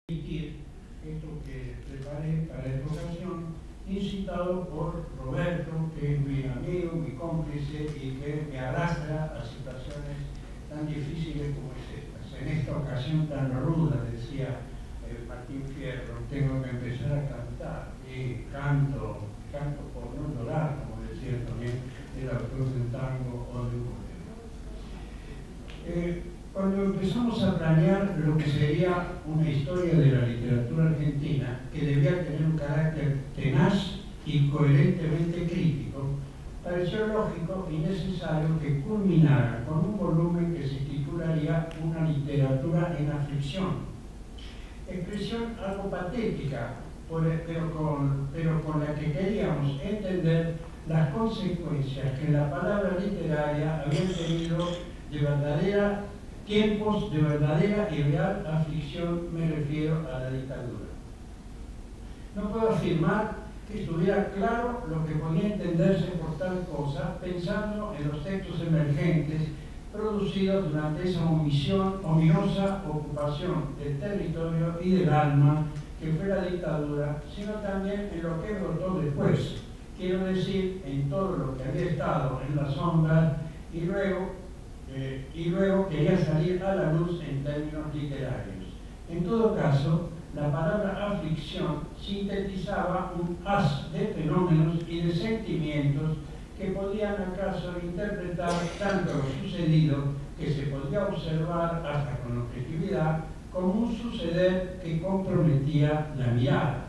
Esto que preparé para esta ocasión, incitado por Roberto, que es mi amigo, mi cómplice y que me arrastra a situaciones tan difíciles como es esta. En esta ocasión tan ruda, decía Martín Fierro, tengo que empezar a cantar y canto por no llorar, como decía también el autor del tango o de un bolero. Cuando empezamos a planear lo que sería una historia de la literatura argentina, que debía tener un carácter tenaz y coherentemente crítico, pareció lógico y necesario que culminara con un volumen que se titularía Una literatura en aflicción. Expresión algo patética, pero con la que queríamos entender las consecuencias que la palabra literaria había tenido tiempos de verdadera y real aflicción, me refiero a la dictadura. No puedo afirmar que estuviera claro lo que podía entenderse por tal cosa, pensando en los textos emergentes producidos durante esa ominosa ocupación del territorio y del alma que fue la dictadura, sino también en lo que brotó después, quiero decir, en todo lo que había estado en la sombra y luego quería salir a la luz en términos literarios. En todo caso, la palabra aflicción sintetizaba un haz de fenómenos y de sentimientos que podían acaso interpretar tanto lo sucedido, que se podía observar hasta con objetividad, como un suceder que comprometía la mirada.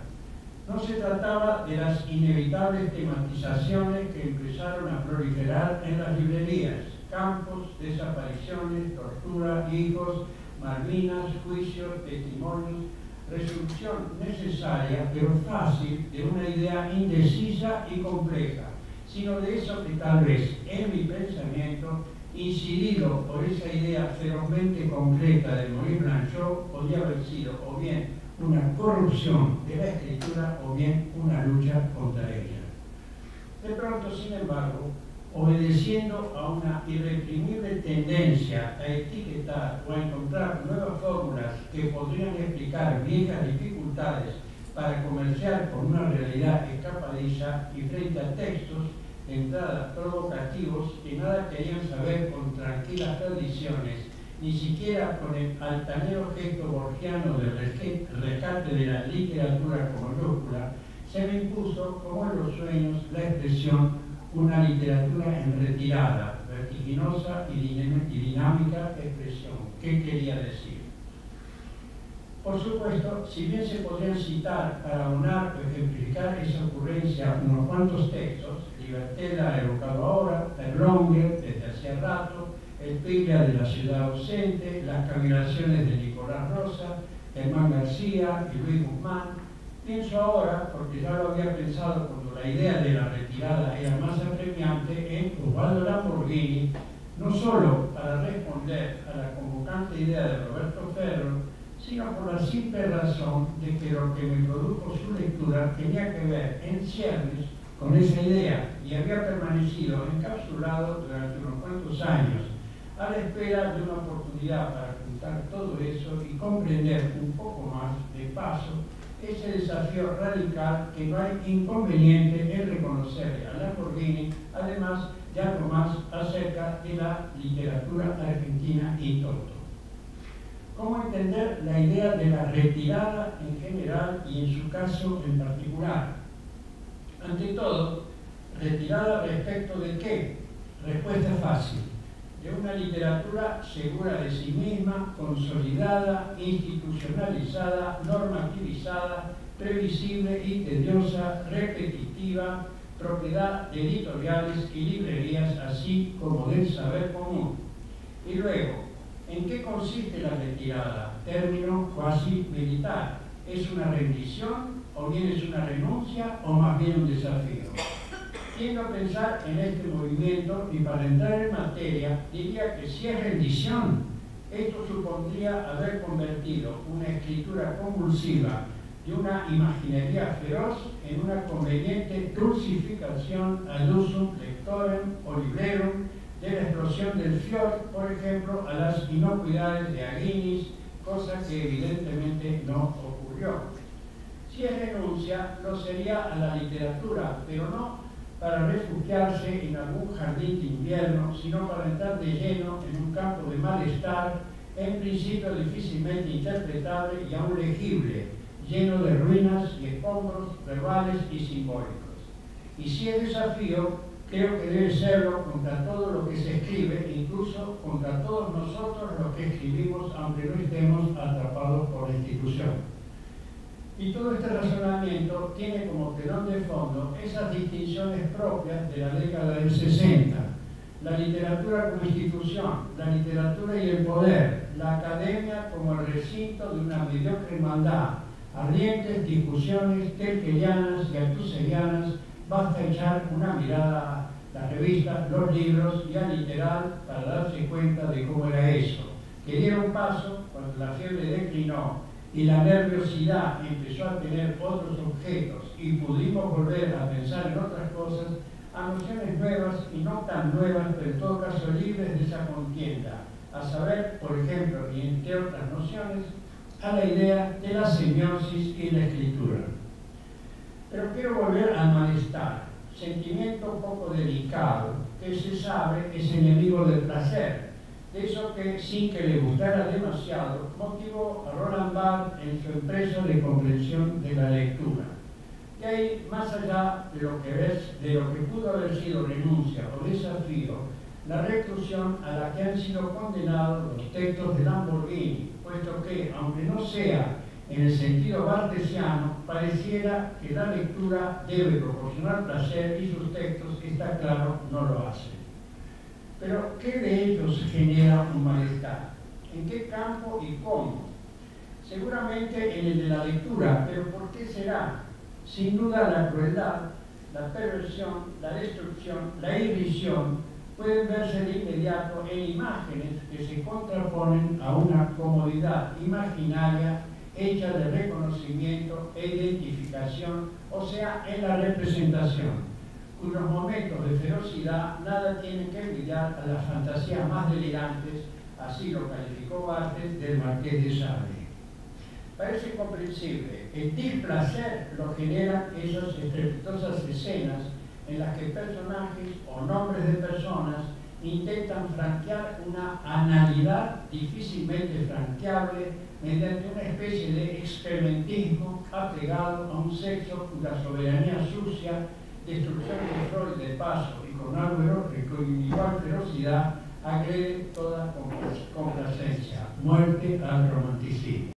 No se trataba de las inevitables tematizaciones que empezaron a proliferar en las librerías: campos, desapariciones, tortura, hijos, Malvinas, juicios, testimonios, resolución necesaria pero fácil de una idea indecisa y compleja, sino de eso que tal vez en mi pensamiento, incidido por esa idea ferozmente concreta de Maurice Blanchot, podía haber sido o bien una corrupción de la escritura o bien una lucha contra ella. De pronto, sin embargo, obedeciendo a una irreprimible tendencia a etiquetar o a encontrar nuevas fórmulas que podrían explicar viejas dificultades para comerciar con una realidad escapadiza y frente a textos de entrada provocativos que nada querían saber con tranquilas tradiciones, ni siquiera con el altanero gesto borgiano del rescate de la literatura como mayúscula, se me impuso, como en los sueños, la expresión una literatura en retirada, vertiginosa y dinámica expresión. ¿Qué quería decir? Por supuesto, si bien se podrían citar para aunar o ejemplificar esa ocurrencia unos cuantos textos, Libertela, evocado ahora, Perlonger, desde hacía rato, El Piglia de la ciudad ausente, Las cavilaciones de Nicolás Rosa, Germán García y Luis Guzmán, pienso ahora, porque ya lo había pensado cuando la idea de la retirada era más apremiante, en Osvaldo Lamborghini, no solo para responder a la convocante idea de Roberto Ferro, sino por la simple razón de que lo que me produjo su lectura tenía que ver en ciernes con esa idea y había permanecido encapsulado durante unos cuantos años a la espera de una oportunidad para juntar todo eso y comprender un poco más de paso ese desafío radical que no hay inconveniente en reconocerle a Lamborghini, además de algo más acerca de la literatura argentina y todo. ¿Cómo entender la idea de la retirada en general y en su caso en particular? Ante todo, ¿retirada respecto de qué? Respuesta fácil: de una literatura segura de sí misma, consolidada, institucionalizada, normativizada, previsible y tediosa, repetitiva, propiedad de editoriales y librerías, así como del saber común. Y luego, ¿en qué consiste la retirada? Término cuasi militar. ¿Es una rendición o bien es una renuncia o más bien un desafío? Tiendo a pensar en este movimiento y para entrar en materia diría que si es rendición, esto supondría haber convertido una escritura convulsiva de una imaginería feroz en una conveniente dulcificación ad usum lectorem o librerum de la explosión del Fjord, por ejemplo, a las inocuidades de Aguinis, cosa que evidentemente no ocurre. renuncia lo sería a la literatura, pero no para refugiarse en algún jardín de invierno, sino para entrar de lleno en un campo de malestar, en principio difícilmente interpretable y aún legible, lleno de ruinas y escombros verbales y simbólicos. Y si es desafío, creo que debe serlo contra todo lo que se escribe, incluso contra todos nosotros los que escribimos, aunque no estemos atrapados por la institución. Y todo este razonamiento tiene como telón de fondo esas distinciones propias de la década del 60. La literatura como institución, la literatura y el poder, la academia como el recinto de una mediocre maldad, ardientes discusiones kelkerianas y althuserianas. Basta echar una mirada a las revistas, los libros y al literal para darse cuenta de cómo era eso. Que dieron paso, cuando la fiebre declinó y la nerviosidad empezó a tener otros objetos y pudimos volver a pensar en otras cosas, a nociones nuevas y no tan nuevas, pero en todo caso libres de esa contienda, a saber, por ejemplo, y entre otras nociones, a la idea de la semiosis y la escritura. Pero quiero volver al malestar, sentimiento un poco delicado, que se sabe es enemigo del placer, de eso que, sin que le gustara demasiado, motivó a Roland Barthes en su empresa de comprensión de la lectura. Y ahí, más allá de lo que pudo haber sido renuncia o desafío, la reclusión a la que han sido condenados los textos de Lamborghini, puesto que, aunque no sea en el sentido bartesiano, pareciera que la lectura debe proporcionar placer y sus textos, está claro, no lo hacen. Pero, ¿qué de ellos genera un malestar? ¿En qué campo y cómo? Seguramente en el de la lectura, pero ¿por qué será? Sin duda la crueldad, la perversión, la destrucción, la irrisión pueden verse de inmediato en imágenes que se contraponen a una comodidad imaginaria hecha de reconocimiento e identificación, o sea, en la representación, cuyos momentos de ferocidad nada tienen que envidiar a las fantasías más delirantes, así lo calificó Barthes, del Marqués de Sade. Parece comprensible, el displacer lo generan esas estrepitosas escenas en las que personajes o nombres de personas intentan franquear una analidad difícilmente franqueable mediante una especie de experimentismo apegado a un sexo cuya soberanía sucia, destrucción de Freud de paso y con igual ferocidad agrede toda complacencia, muerte al romanticismo.